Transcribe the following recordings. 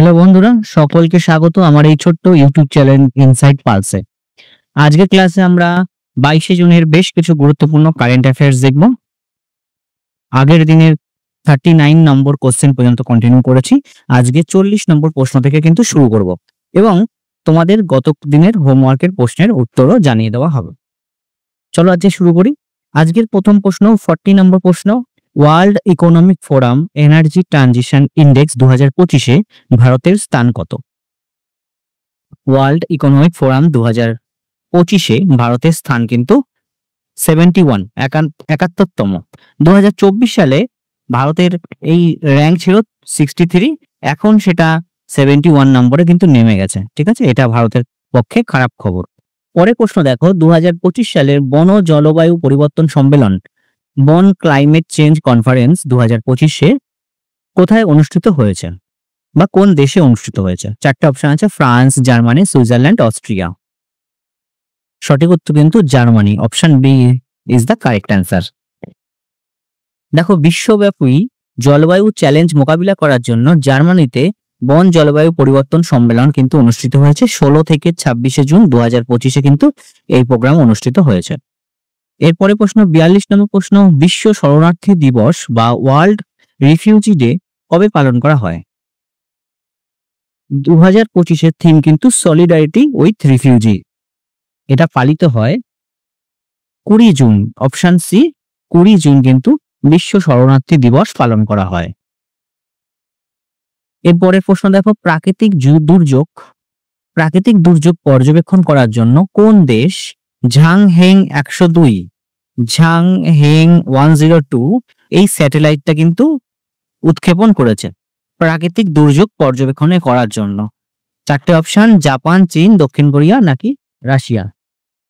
Hello বন্ধুরা, সকলকে স্বাগত আমার এই ছোট্ট ইউটিউব চ্যানেল ইনসাইট পালসে। আজকের ক্লাসে আমরা 22শে জুনের বেশ কিছু গুরুত্বপূর্ণ কারেন্ট অ্যাফেয়ার্স দেখব। আগের দিনের 39 নম্বর কোশ্চেন পর্যন্ত কন্টিনিউ করেছি। আজকে 40 নম্বর প্রশ্ন থেকে কিন্তু শুরু করব এবং তোমাদের গত দিনের হোমওয়ার্কের প্রশ্নের উত্তরও জানিয়ে দেওয়া হবে। চলো আজকে শুরু করি। আজকের প্রথম প্রশ্ন 40 নম্বর প্রশ্ন, World Economic Forum energy transition index 2025-এ ভারতের স্থান কত? ওয়ার্ল্ড ইকোনমিক ফোরাম 2025-এ ভারতের স্থান কিন্তু 71, 71তম। 2024 সালে ভারতের এই র্যাঙ্ক ছিল 63, এখন সেটা 71 নম্বরে কিন্তু নেমে গেছে। ঠিক আছে, এটা ভারতের পক্ষে খারাপ খবর। পরের প্রশ্ন দেখো, 2025 সালের বন জলবায়ু পরিবর্তন সম্মেলন বন ক্লাইমেট চেঞ্জ কনফারেন্স 2025-এ কোথায় অনুষ্ঠিত হয়েছে বা কোন দেশে অনুষ্ঠিত হয়েছে? চারটে অপশন আছে, ফ্রান্স, জার্মানি, সুইজারল্যান্ড, অস্ট্রিয়া। সঠিক উত্তর কিন্তু Germany, option B is the correct answer. দেখো, বিশ্বব্যাপী জলবায়ু চ্যালেঞ্জ মোকাবিলা করার জন্য জার্মানিতে বন জলবায়ু পরিবর্তন সম্মেলন কিন্তু অনুষ্ঠিত হয়েছে 16 থেকে 26শে জুন 2025-এ কিন্তু এই প্রোগ্রাম অনুষ্ঠিত হয়েছে। এরপরে প্রশ্ন 42 নম্বর প্রশ্ন, বিশ্ব শরণার্থী দিবস বা ওয়ার্ল্ড রিফিউজি ডে কবে পালন করা হয়? 2025-এর থিম কিন্তু সলিডারিটি উইথ রিফিউজি। এটা পালিত হয় 20 জুন, অপশন সি 20 জুন কিন্তু বিশ্ব শরণার্থী দিবস পালন করা হয়। এরপরের প্রশ্ন দেখো, প্রাকৃতিক দুর্যোগ পর্যবেক্ষণ করার জন্য কোন দেশ ঝাংহেং 102, ঝাংহেং 102 এই স্যাটেলাইটটা কিন্তু উৎক্ষেপণ করেছে প্রাকৃতিক দুর্যোগ পর্যবেক্ষণে করার জন্য? চারটে অপশন, জাপান, চীন, দক্ষিণ কোরিয়া নাকি রাশিয়া।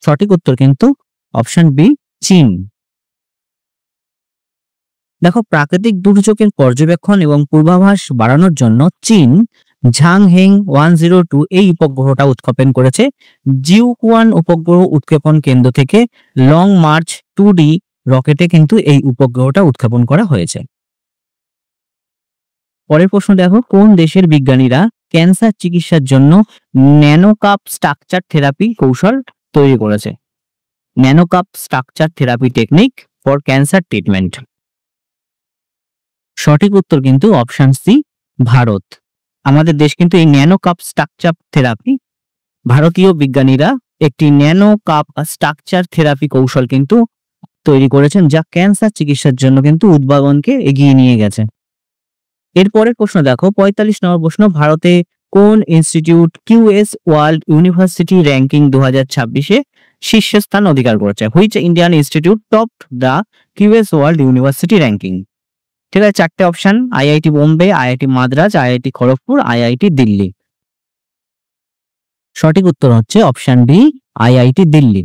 সঠিক উত্তর কিন্তু অপশন বি, চীন। দেখো, প্রাকৃতিক দুর্যোগের পর্যবেক্ষণ এবং পূর্বাভাস বাড়ানোর জন্য চীন ঝাংহেং 102 এই উপগ্রহটা উৎক্ষেপণ করেছে জিউকুয়ান উপগ্রহ উৎক্ষেপণ কেন্দ্র থেকে লং মার্চ 2D রকেটে কিন্তু এই উপগ্রহটা উৎক্ষেপণ করা হয়েছে। পরের প্রশ্ন দেখো, কোন দেশের বিজ্ঞানীরা ক্যান্সার চিকিৎসার জন্য ন্যানোকাপ স্ট্রাকচার থেরাপি কৌশল তৈরি করেছে? Nanocap structure therapy technique for cancer treatment. সঠিক উত্তর কিন্তু অপশন সি, ভারত। আমাদের দেশ কিন্তু এই ন্যানোকাপ স্ট্রাকচার থেরাপি, ভারতীয় বিজ্ঞানীরা একটি ন্যানোকাপ স্ট্রাকচার থেরাপি কৌশল কিন্তু তৈরি করেছেন, যা ক্যান্সার চিকিৎসার জন্য কিন্তু উদ্ভাবনকে এগিয়ে নিয়ে গেছে। এরপরের প্রশ্ন দেখো, 45 নম্বর প্রশ্ন, ভারতে কোন institute QS world university ranking 2026-এ শীর্ষস্থান অধিকার করেছে? Which Indian institute topped the QS world university ranking? ঠিক আছে, চারটে option, IIT Bombay, IIT Madras, IIT Kharagpur, IIT Delhi. সঠিক উত্তর হচ্ছে অপশন বি, আইআইটি দিল্লি।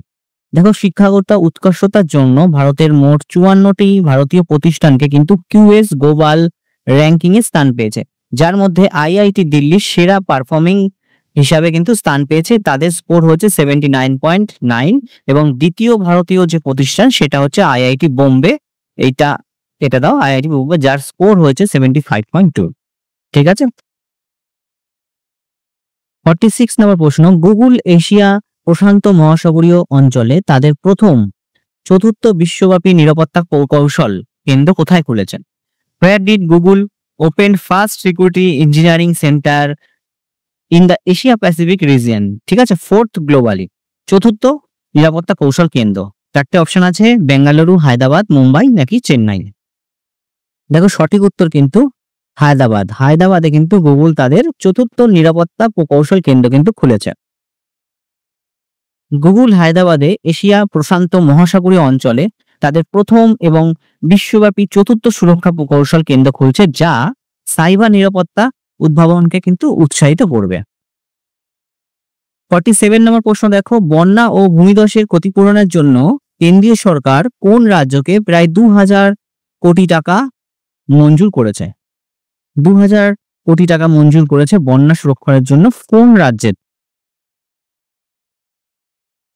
দেখো, শিক্ষাগত উৎকর্ষতার জন্য ভারতের মোট 54টি ভারতীয় প্রতিষ্ঠানকে কিন্তু কিউএস গ্লোবাল র্যাঙ্কিং এ স্থান পেয়েছে, যার মধ্যে আইআইটি দিল্লির সেরা পারফর্মিং হিসাবে কিন্তু স্থান পেয়েছে। তাদের স্কোর হচ্ছে 79.9 এবং দ্বিতীয় ভারতীয় যে প্রতিষ্ঠান সেটা হচ্ছে আইআইটি বোম্বে। এটা দাও, আইআইটি বোম্বে, যার স্কোর হয়েছে 75.2। ঠিক আছে। 46 নম্বর প্রশ্ন, গুগল এশিয়া প্রশান্ত মহাসাগরীয় অঞ্চলে তাদের প্রথম চতুর্থ বিশ্বব্যাপী নিরাপত্তা কৌশল কেন্দ্র কোথায় খুলেছেন? Where did Google open first security engineering center in the Asia Pacific region? ঠিক আছে, ফোর্থ গ্লোবালি, চতুর্থ নিরাপত্তা কৌশল কেন্দ্র। চারটে অপশন আছে, বেঙ্গালুরু, হায়দ্রাবাদ, মুম্বাই নাকি চেন্নাই। দেখো, সঠিক উত্তর কিন্তু হায়দ্রাবাদে কিন্তু গুগল তাদের চতুর্থ নিরাপত্তা প্রকৌশল কেন্দ্র কিন্তু খুলেছে। গুগল হায়দ্রাবাদে এশিয়া প্রশান্ত মহাসাগরীয় অঞ্চলে তাদের প্রথম এবং বিশ্বব্যাপী চতুর্থ সুরক্ষা প্রকৌশল কেন্দ্র খুলছে, যা সাইবার নিরাপত্তা উদ্ভাবনকে কিন্তু উৎসাহিত করবে। 47 নম্বর প্রশ্ন দেখো, বন্যা ও ভূমিধসের ক্ষতিপূরণের জন্য কেন্দ্রীয় সরকার কোন রাজ্যকে প্রায় 2000 কোটি টাকা মঞ্জুর করেছে? 2000 কোটি টাকা মঞ্জুর করেছে বন্যা সুরক্ষার জন্য কোন রাজ্যের?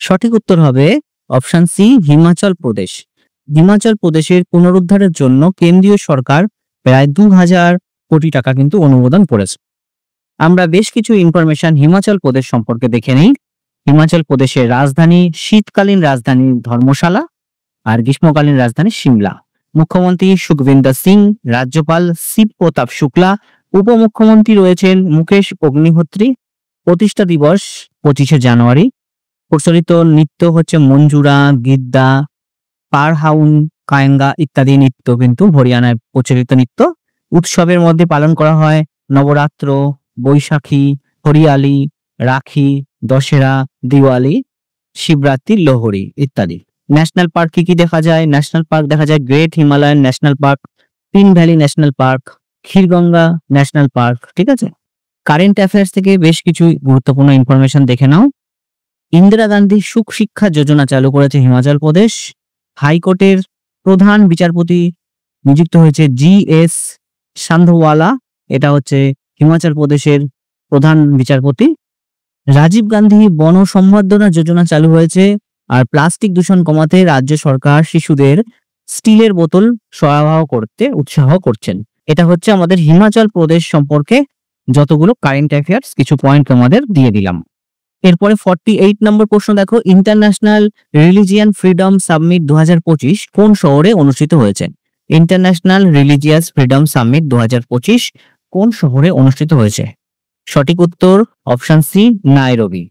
সঠিক উত্তর হবে অপশন সি, হিমাচল প্রদেশ। হিমাচল প্রদেশের পুনরুদ্ধারের জন্য কেন্দ্রীয় সরকার প্রায় 2000 কোটি টাকা কিন্তু অনুমোদন করেছে। আমরা বেশ কিছু ইনফরমেশন হিমাচল প্রদেশ সম্পর্কে দেখে নিই। হিমাচল প্রদেশের রাজধানী, শীতকালীন রাজধানী ধর্মশালা আর গ্রীষ্মকালীন রাজধানী সিমলা। মুখ্যমন্ত্রী সুখবিন্দর সিং, রাজ্যপাল শিব প্রতাপ শুক্লা, উপমুখ্যমন্ত্রী রয়েছেন মুকেশ অগ্নিহোত্রী। প্রতিষ্ঠা দিবস 25শে জানুয়ারি। প্রচলিত নৃত্য হচ্ছে মঞ্জুরা, গিদ্দা, পারহাউন, কায়েঙ্গা ইত্যাদি নৃত্য কিন্তু হরিয়ানায় প্রচলিত নৃত্য। উৎসবের মধ্যে পালন করা হয় নবরাত্র, বৈশাখী, হরিয়ালি, রাখি, দশেরা, দিওয়ালি, শিবরাত্রি, লোহরি ইত্যাদি। ন্যাশনাল পার্ক কি কি দেখা যায়? ন্যাশনাল পার্ক দেখা যায় great Himalayan national park, Pin valley national park, Khirganga national park. ঠিক আছে, কারেন্ট অ্যাফেয়ার্স থেকে বেশ কিছু গুরুত্বপূর্ণ ইনফরমেশন দেখে নাও। ইন্দিরা গান্ধী সুখ শিক্ষা যোজনা চালু করেছে হিমাচল প্রদেশ। হাইকোর্টের প্রধান বিচারপতি নিযুক্ত হয়েছে GS সান্ধওয়ালা, এটা হচ্ছে হিমাচল প্রদেশের প্রধান বিচারপতি। রাজীব গান্ধী বন সম্বর্ধনা যোজনা চালু হয়েছে। আর প্লাস্টিক দূষণ কমাতে রাজ্য সরকার শিশুদের স্টিলের বোতল সরবরাহ করতে উৎসাহ করছেন। এটা হচ্ছে আমাদের হিমাচল প্রদেশ সম্পর্কে যতগুলো কারেন্ট অ্যাফেয়ার্স, কিছু পয়েন্ট তোমাদের দিয়ে দিলাম। এরপরে 48 নম্বর প্রশ্ন দেখো, ইন্টারন্যাশনাল রিলিজিয়ান ফ্রিডম সামিট 2025 কোন শহরে অনুষ্ঠিত হয়েছে? ইন্টারন্যাশনাল রিলিজিয়াস ফ্রিডম সামিট 2025 কোন শহরে অনুষ্ঠিত হয়েছে? সঠিক উত্তর অপশন সি, নাইরোবি।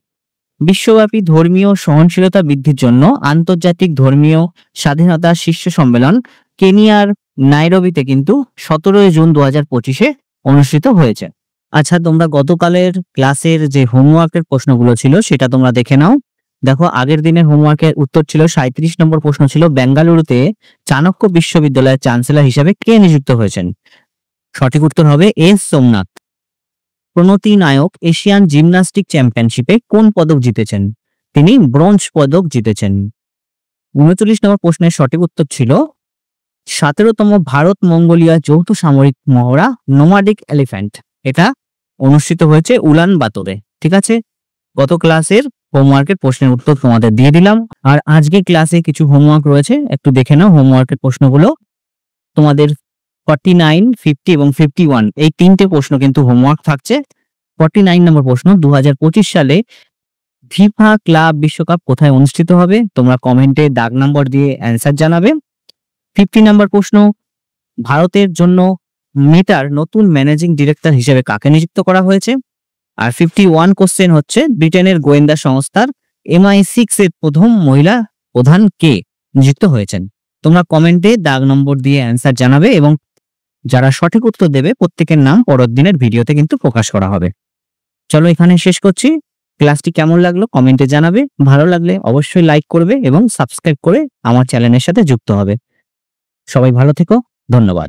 বিশ্বব্যাপী ধর্মীয় সহনশীলতা বৃদ্ধির জন্য আন্তর্জাতিক ধর্মীয় স্বাধীনতা শীর্ষ সম্মেলন কেনিয়ার নাইরোবিতে কিন্তু 17 জুন 2025 অনুষ্ঠিত হয়েছে। আচ্ছা, তোমরা গতকালের ক্লাসের যে হোমওয়ার্কের প্রশ্নগুলো ছিল সেটা তোমরা দেখে নাও। দেখো, আগের দিনের হোমওয়ার্কের উত্তর ছিল 37 নম্বর প্রশ্ন ছিল বেঙ্গালুরুতে চাণক্য বিশ্ববিদ্যালয়ের চ্যান্সেলর হিসেবে কে নিযুক্ত হয়েছেন? সঠিক উত্তর হবে এস সোমনাথ। প্রণতি নায়ক এশিয়ান জিমন্যাস্টিক চ্যাম্পিয়নশিপে কোন পদক জিতেছেন? তিনি ব্রোঞ্জ পদক জিতেছেন। 39 নম্বর প্রশ্নের সঠিক উত্তর ছিল 17তম ভারত মঙ্গোলিয়া যৌথ সামরিক মহড়া নোমাডিক এলিফ্যান্ট, এটা অনুষ্ঠিত হয়েছে উলান বাতরে। ঠিক আছে, গত ক্লাসের হোমওয়ার্কের প্রশ্নের উত্তর তোমাদের দিয়ে দিলাম। আর আজকে ক্লাসে কিছু হোমওয়ার্ক রয়েছে, একটু দেখে নাও হোমওয়ার্কের প্রশ্নগুলো। তোমাদের 49, 50 এবং 51 এই তিনটে প্রশ্ন কিন্তু হোমওয়ার্ক থাকছে। 49 নম্বর প্রশ্ন, 2025 সালে ফিফা ক্লাব বিশ্বকাপ কোথায় অনুষ্ঠিত হবে? তোমরা কমেন্টে দাগ নম্বর দিয়ে অ্যান্সার জানাবে। 50 নম্বর প্রশ্ন, ভারতের জন্য মেটার নতুন ম্যানেজিং ডিরেক্টর হিসেবে কাকে নিযুক্ত করা হয়েছে? আর 51 কোশ্চেন হচ্ছে ব্রিটেনের গোয়েন্দা সংস্থার MI6 এর প্রথম মহিলা প্রধান কে নিযুক্ত হয়েছেন? তোমরা কমেন্টে দাগ নম্বর দিয়ে অ্যান্সার জানাবে এবং যারা সঠিক উত্তর দেবে প্রত্যেকের নাম পরের দিনের ভিডিওতে কিন্তু প্রকাশ করা হবে। চলো এখানে শেষ করছি। ক্লাসটি কেমন লাগলো কমেন্টে জানাবে, ভালো লাগলে অবশ্যই লাইক করবে এবং সাবস্ক্রাইব করে আমার চ্যানেলের সাথে যুক্ত হবে। সবাই ভালো থেকো, ধন্যবাদ।